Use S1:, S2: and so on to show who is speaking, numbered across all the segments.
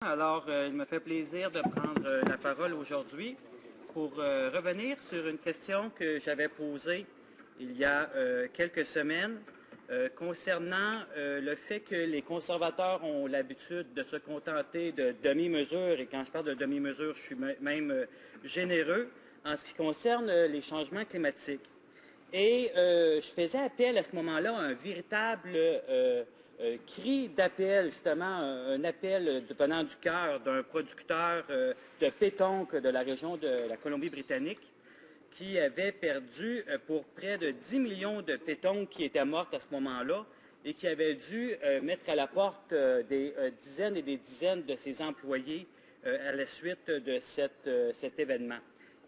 S1: Alors, il me fait plaisir de prendre la parole aujourd'hui pour revenir sur une question que j'avais posée il y a quelques semaines concernant le fait que les conservateurs ont l'habitude de se contenter de demi-mesures, et quand je parle de demi-mesures, je suis même généreux en ce qui concerne les changements climatiques. Et je faisais appel à ce moment-là à un véritable cri d'appel, justement, un appel venant du cœur d'un producteur de pétanque de la région de la Colombie-Britannique qui avait perdu pour près de 10 millions de pétanques qui étaient mortes à ce moment-là et qui avait dû mettre à la porte des dizaines et des dizaines de ses employés à la suite de cet événement.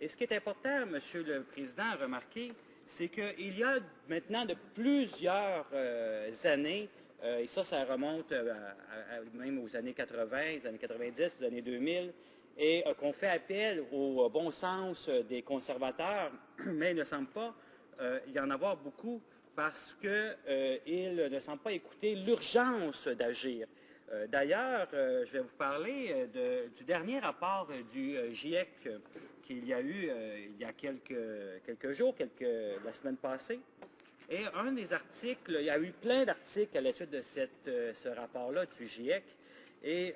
S1: Et ce qui est important, Monsieur le Président, à remarquer, c'est qu'il y a maintenant de plusieurs années, et ça remonte même aux années 80, aux années 90, aux années 2000, et qu'on fait appel au bon sens des conservateurs, mais il ne semble pas y en avoir beaucoup parce qu'ils ne semblent pas écouter l'urgence d'agir. D'ailleurs, je vais vous parler du dernier rapport du GIEC qu'il y a eu il y a quelques jours, la semaine passée. Et un des articles, il y a eu plein d'articles à la suite de ce rapport-là du GIEC. Et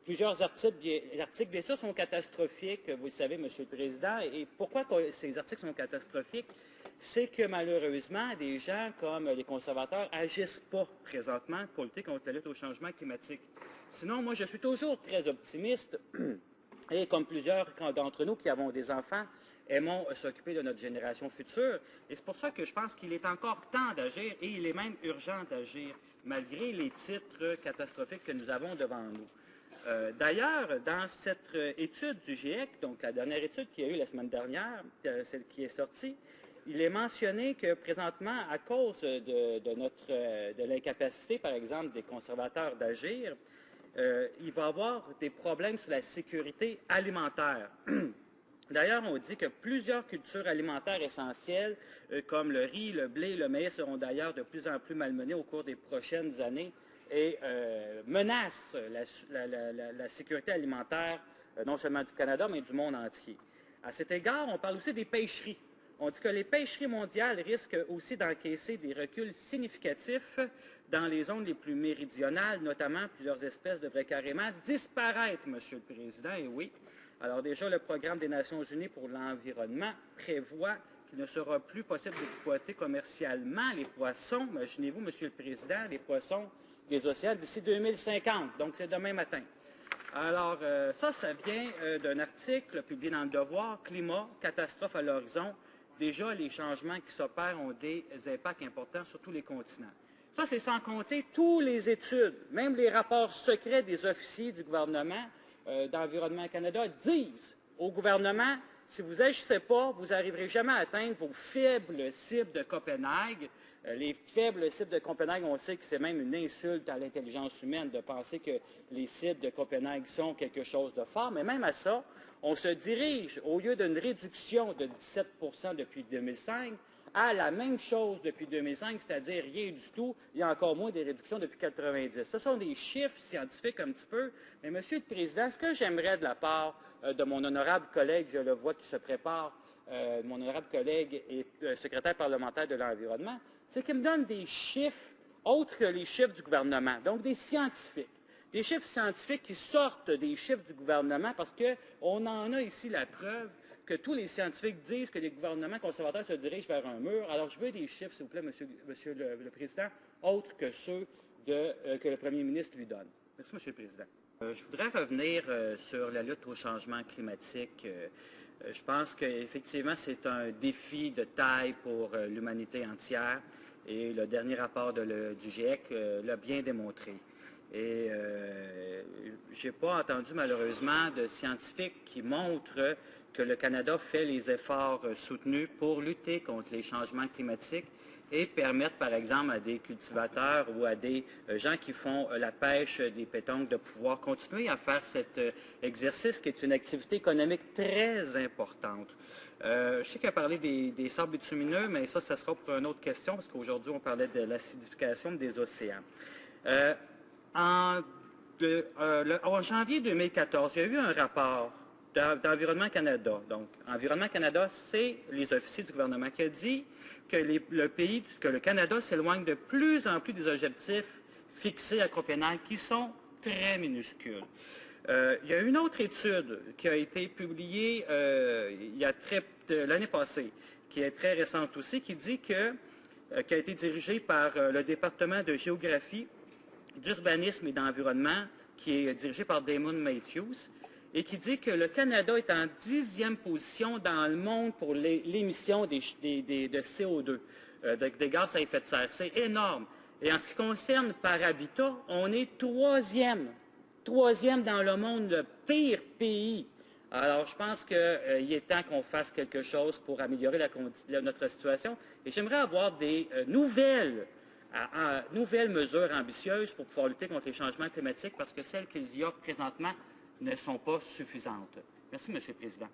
S1: plusieurs articles, bien sûr, sont catastrophiques, vous le savez, Monsieur le Président. Et pourquoi ces articles sont catastrophiques? C'est que malheureusement, des gens comme les conservateurs n'agissent pas présentement pour lutter contre la lutte au changement climatique. Sinon, moi, je suis toujours très optimiste, et comme plusieurs d'entre nous qui avons des enfants, aimons s'occuper de notre génération future. Et c'est pour ça que je pense qu'il est encore temps d'agir, et il est même urgent d'agir, malgré les titres catastrophiques que nous avons devant nous. D'ailleurs, dans cette étude du GIEC, donc la dernière étude qu'il y a eu la semaine dernière, celle qui est sortie, il est mentionné que présentement, à cause de l'incapacité, par exemple, des conservateurs d'agir, il va y avoir des problèmes sur la sécurité alimentaire. D'ailleurs, on dit que plusieurs cultures alimentaires essentielles, comme le riz, le blé, le maïs, seront d'ailleurs de plus en plus malmenées au cours des prochaines années et menacent la sécurité alimentaire, non seulement du Canada, mais du monde entier. À cet égard, on parle aussi des pêcheries. On dit que les pêcheries mondiales risquent aussi d'encaisser des reculs significatifs dans les zones les plus méridionales, notamment plusieurs espèces devraient carrément disparaître, Monsieur le Président, et oui. Alors déjà, le programme des Nations unies pour l'environnement prévoit qu'il ne sera plus possible d'exploiter commercialement les poissons, imaginez-vous, Monsieur le Président, les poissons des océans d'ici 2050, donc c'est demain matin. Alors, ça vient d'un article publié dans Le Devoir, Climat, catastrophe à l'horizon. Déjà, les changements qui s'opèrent ont des impacts importants sur tous les continents. Ça, c'est sans compter toutes les études, même les rapports secrets des officiers du gouvernement d'Environnement Canada disent au gouvernement, si vous n'agissez pas, vous n'arriverez jamais à atteindre vos faibles cibles de Copenhague. Les faibles cibles de Copenhague, on sait que c'est même une insulte à l'intelligence humaine de penser que les cibles de Copenhague sont quelque chose de fort, mais même à ça, on se dirige, au lieu d'une réduction de 17 % depuis 2005, à la même chose depuis 2005, c'est-à-dire rien du tout, il y a encore moins des réductions depuis 1990. Ce sont des chiffres scientifiques un petit peu, mais Monsieur le Président, ce que j'aimerais de la part de mon honorable collègue, je le vois qui se prépare, mon honorable collègue et secrétaire parlementaire de l'Environnement, c'est qu'il me donne des chiffres autres que les chiffres du gouvernement, donc des scientifiques. Des chiffres scientifiques qui sortent des chiffres du gouvernement parce qu'on en a ici la preuve que tous les scientifiques disent que les gouvernements conservateurs se dirigent vers un mur. Alors, je veux des chiffres, s'il vous plaît, Monsieur le Président, autres que ceux que le Premier ministre lui donne. Merci, Monsieur le Président. Je voudrais revenir sur la lutte au changement climatique. Je pense qu'effectivement, c'est un défi de taille pour l'humanité entière et le dernier rapport du GIEC l'a bien démontré. Et je n'ai pas entendu malheureusement de scientifiques qui montrent que le Canada fait les efforts soutenus pour lutter contre les changements climatiques et permettre, par exemple, à des cultivateurs ou à des gens qui font la pêche des pétanques de pouvoir continuer à faire cet exercice qui est une activité économique très importante. Je sais qu'il a parlé des sables bitumineux, mais ça sera pour une autre question, parce qu'aujourd'hui, on parlait de l'acidification des océans. En en janvier 2014, il y a eu un rapport d'Environnement Canada. Donc, Environnement Canada, c'est les officiers du gouvernement qui a dit que le Canada s'éloigne de plus en plus des objectifs fixés à Copenhague, qui sont très minuscules. Il y a une autre étude qui a été publiée l'année passée, qui est très récente aussi, qui dit qui a été dirigée par le département de géographie, d'urbanisme et d'environnement, qui est dirigé par Damon Matthews, et qui dit que le Canada est en 10e position dans le monde pour l'émission de CO2, des gaz à effet de serre. C'est énorme. Et en ce qui concerne par habitat, on est troisième dans le monde, le pire pays. Alors, je pense qu'il est temps qu'on fasse quelque chose pour améliorer notre situation. Et j'aimerais avoir des nouvelles mesures ambitieuses pour pouvoir lutter contre les changements climatiques, parce que celles qu'il y a présentement ne sont pas suffisantes. Merci, M. le Président.